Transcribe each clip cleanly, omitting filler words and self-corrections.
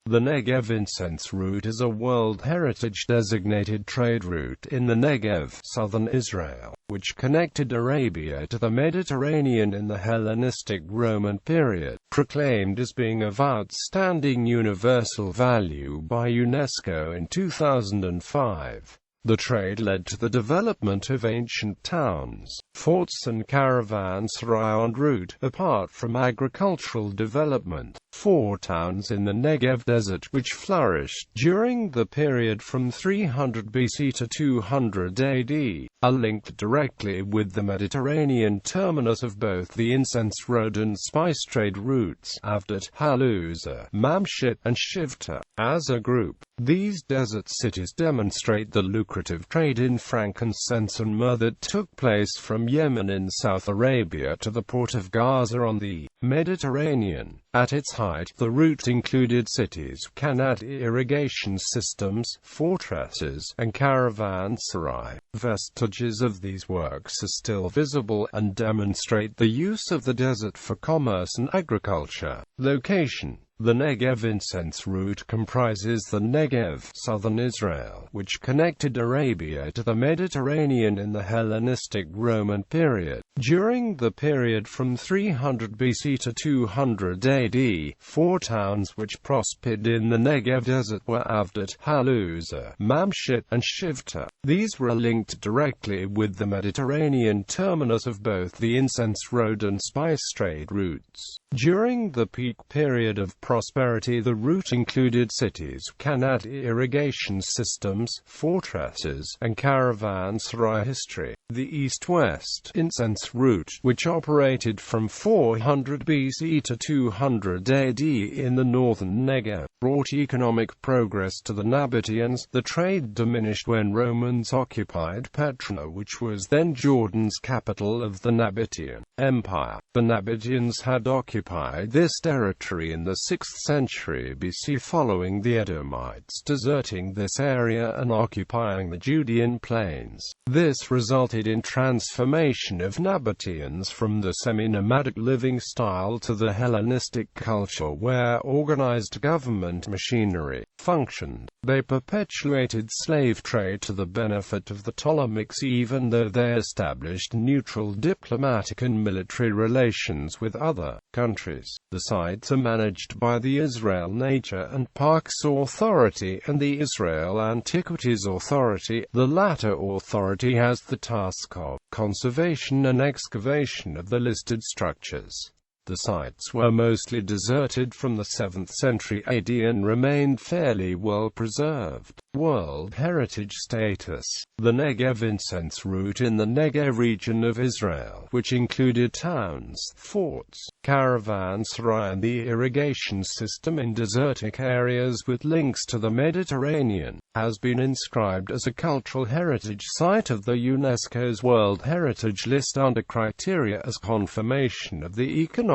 The Negev Incense Route is a World Heritage designated trade route in the Negev, southern Israel, which connected Arabia to the Mediterranean in the Hellenistic-Roman period, proclaimed as being of outstanding universal value by UNESCO in 2005. The trade led to the development of ancient towns, forts and caravanserai en route. Apart from agricultural development, 4 towns in the Negev Desert which flourished during the period from 300 BC to 200 AD, are linked directly with the Mediterranean terminus of both the Incense Road and spice trade routes, Avdat, Haluza, Mamshit, and Shivta.As a group. These desert cities demonstrate the lucrative trade in frankincense and myrrh that took place from Yemen in South Arabia to the port of Gaza on the Mediterranean. At its height, the route included cities, canal irrigation systems, fortresses, and caravanserai. Vestiges of these works are still visible, and demonstrate the use of the desert for commerce and agriculture. Location: the Negev Incense Route comprises the Negev, southern Israel, which connected Arabia to the Mediterranean in the Hellenistic-Roman period. During the period from 300 BC to 200 AD, 4 towns which prospered in the Negev Desert were Avdat, Haluza, Mamshit, and Shivta. These were linked directly with the Mediterranean terminus of both the Incense Road and spice trade routes. During the peak period of prosperity, the route included cities, canal irrigation systems, fortresses, and caravanserai. History: the east-west Incense Route, which operated from 400 BC to 200 AD in the northern Negev, brought economic progress to the Nabateans. The trade diminished when Romans occupied Petra, which was then Jordan's capital of the Nabatean Empire. The Nabateans had occupied this territory in the 6th century BC following the Edomites deserting this area and occupying the Judean plains. This resulted in transformation of Nabateans from the semi-nomadic living style to the Hellenistic culture where organized government machinery functioned. They perpetuated slave trade to the benefit of the Ptolemies, even though they established neutral diplomatic and military relations with other countries. The sites are managed by the Israel Nature and Parks Authority and the Israel Antiquities Authority. The latter authority has the task of conservation and excavation of the listed structures. The sites were mostly deserted from the 7th century AD and remained fairly well preserved. World Heritage status: the Negev Incense Route in the Negev region of Israel, which included towns, forts, caravanserai and the irrigation system in desertic areas with links to the Mediterranean, has been inscribed as a cultural heritage site of the UNESCO's World Heritage List under criteria as confirmation of the economic,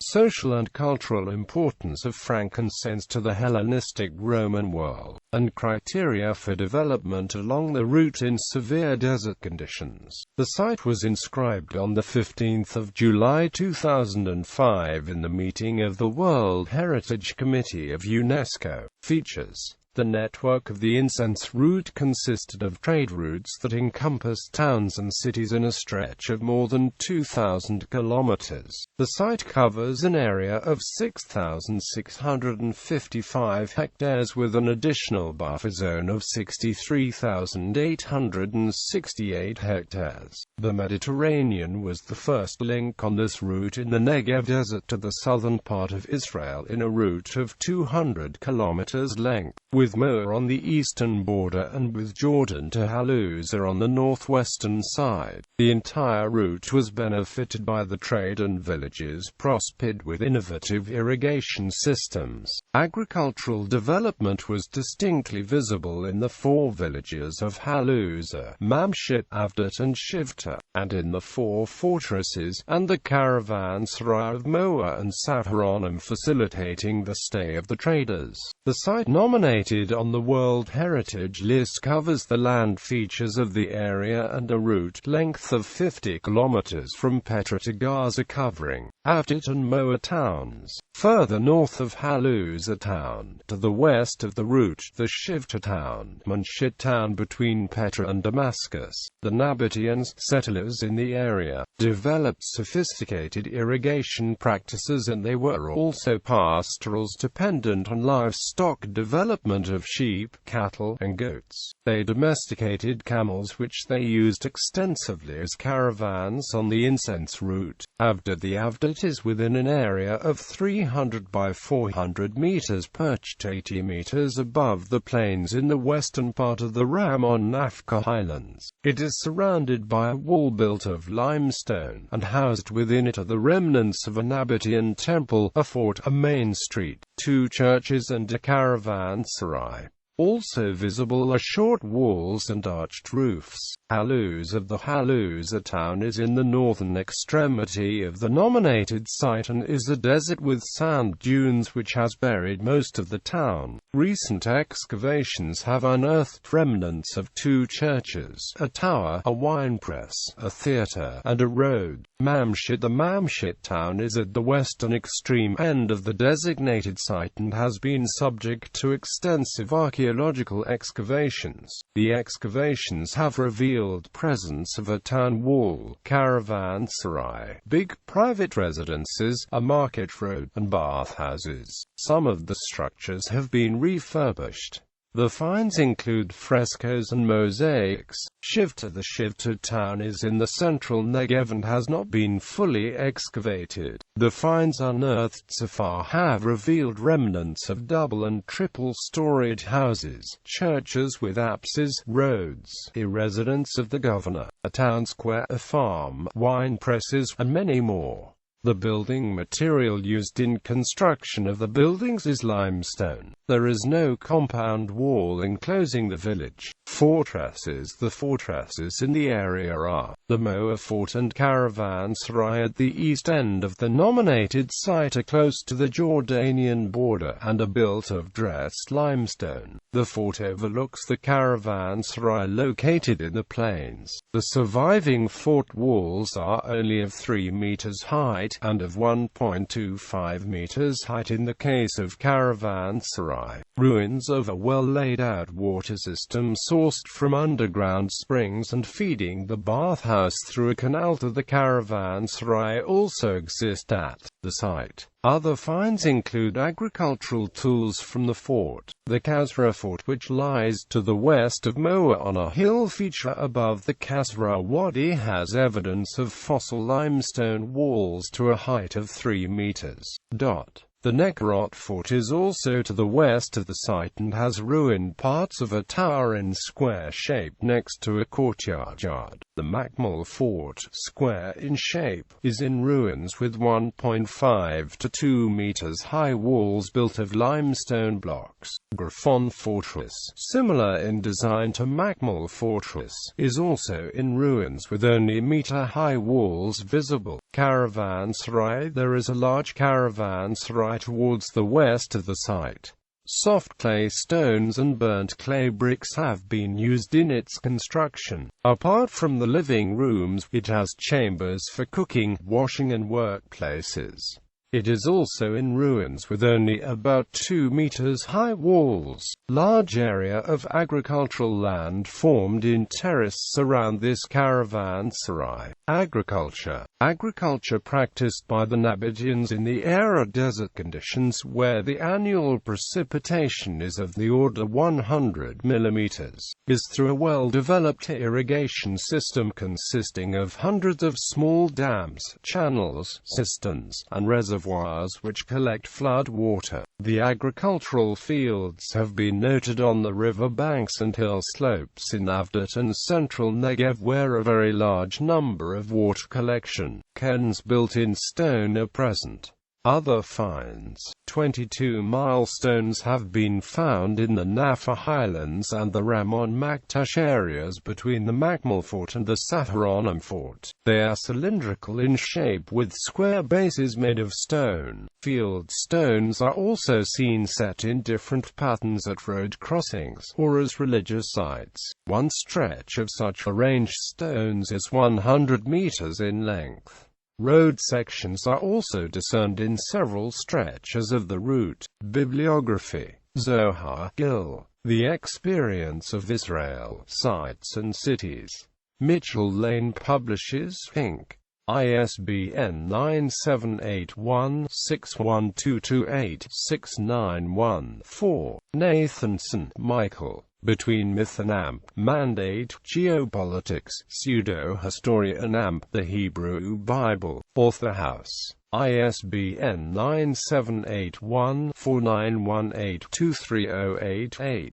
social and cultural importance of frankincense to the Hellenistic-Roman world, and criteria for development along the route in severe desert conditions. The site was inscribed on the 15th of July 2005 in the meeting of the World Heritage Committee of UNESCO. Features: the network of the Incense Route consisted of trade routes that encompassed towns and cities in a stretch of more than 2,000 kilometers. The site covers an area of 6,655 hectares with an additional buffer zone of 63,868 hectares. The Mediterranean was the first link on this route in the Negev Desert to the southern part of Israel in a route of 200 kilometers length, with myrrh on the eastern border and with Jordan to Haluza on the northwestern side. The entire route was benefited by the trade and villages prospered with innovative irrigation systems. Agricultural development was distinctly visible in the 4 villages of Haluza, Mamshit, Avdat and Shivta, and in the 4 fortresses, and the caravanserai of Moa and Saharonim facilitating the stay of the traders. The site nominated cited on the World Heritage List, covers the land features of the area and a route length of 50 kilometers from Petra to Gaza, covering Avdat and Moa towns. Further north of Haluza town, to the west of the route, the Shivta town, Mamshit town between Petra and Damascus. The Nabateans, settlers in the area, developed sophisticated irrigation practices, and they were also pastorals dependent on livestock development of sheep, cattle, and goats. They domesticated camels, which they used extensively as caravans on the Incense Road. Avdat. The Avdat is within an area of 300 by 400 meters, perched 80 meters above the plains in the western part of the Ramon Nafka highlands. It is surrounded by a wall built of limestone, and housed within it are the remnants of a Nabatean temple, a fort, a main street, 2 churches and a caravanserai. Also visible are short walls and arched roofs. Haluza. The Haluza town is in the northern extremity of the nominated site and is a desert with sand dunes which has buried most of the town. Recent excavations have unearthed remnants of 2 churches, a tower, a winepress, a theatre, and a road. Mamshit. The Mamshit town is at the western extreme end of the designated site and has been subject to extensive archaeological excavations. The excavations have revealed presence of a town wall, caravanserai, big private residences, a market road, and bathhouses. Some of the structures have been refurbished. The finds include frescoes and mosaics. Shivta. The Shivta town is in the central Negev and has not been fully excavated. The finds unearthed so far have revealed remnants of double and triple-storied houses, churches with apses, roads, a residence of the governor, a town square, a farm, wine presses, and many more. The building material used in construction of the buildings is limestone. There is no compound wall enclosing the village. Fortresses. The fortresses in the area are the Moa Fort and Caravanserai at the east end of the nominated site are close to the Jordanian border and are built of dressed limestone. The fort overlooks the Caravanserai located in the plains. The surviving fort walls are only of 3 meters height and of 1.25 meters height in the case of Caravanserai. Ruins of a well-laid-out water system sourced from underground springs and feeding the bathhouse through a canal to the Caravanserai also exist at the site. Other finds include agricultural tools from the fort. The Kasra fort, which lies to the west of Moa on a hill feature above the Kasra Wadi, has evidence of fossil limestone walls to a height of 3 meters. The Negev fort is also to the west of the site and has ruined parts of a tower in square shape next to a courtyard. The Mamshit fort, square in shape, is in ruins with 1.5 to 2 meters high walls built of limestone blocks. Griffin Fortress, similar in design to Mamshit fortress, is also in ruins with only meter-high walls visible. Caravanserai. There is a large caravanserai towards the west of the site. Soft clay stones and burnt clay bricks have been used in its construction. Apart from the living rooms, it has chambers for cooking, washing and workplaces. It is also in ruins with only about 2 meters high walls. Large area of agricultural land formed in terraces around this caravanserai. Agriculture. Agriculture practiced by the Nabateans in the arid desert conditions where the annual precipitation is of the order 100 millimeters, is through a well-developed irrigation system consisting of hundreds of small dams, channels, cisterns, and reservoirs which collect flood water. The agricultural fields have been noted on the river banks and hill slopes in Avdat and central Negev, where a very large number of water collection cairns built in stone are present. Other finds: 22 milestones have been found in the Naffa Highlands and the Ramon Maktash areas between the Makmal Fort and the Safaranam Fort. They are cylindrical in shape with square bases made of stone. Field stones are also seen set in different patterns at road crossings, or as religious sites. One stretch of such arranged stones is 100 meters in length. Road sections are also discerned in several stretches of the route. Bibliography. Zohar, Gil. The Experience of Israel, Sites and Cities. Mitchell Lane Publishers, Inc. ISBN 978-1-61228-691-4. Nathanson, Michael. Between Myth and Amp, Mandate, Geopolitics, Pseudo-Historian Amp, The Hebrew Bible, Author House, ISBN 978-1-4918-23088-8.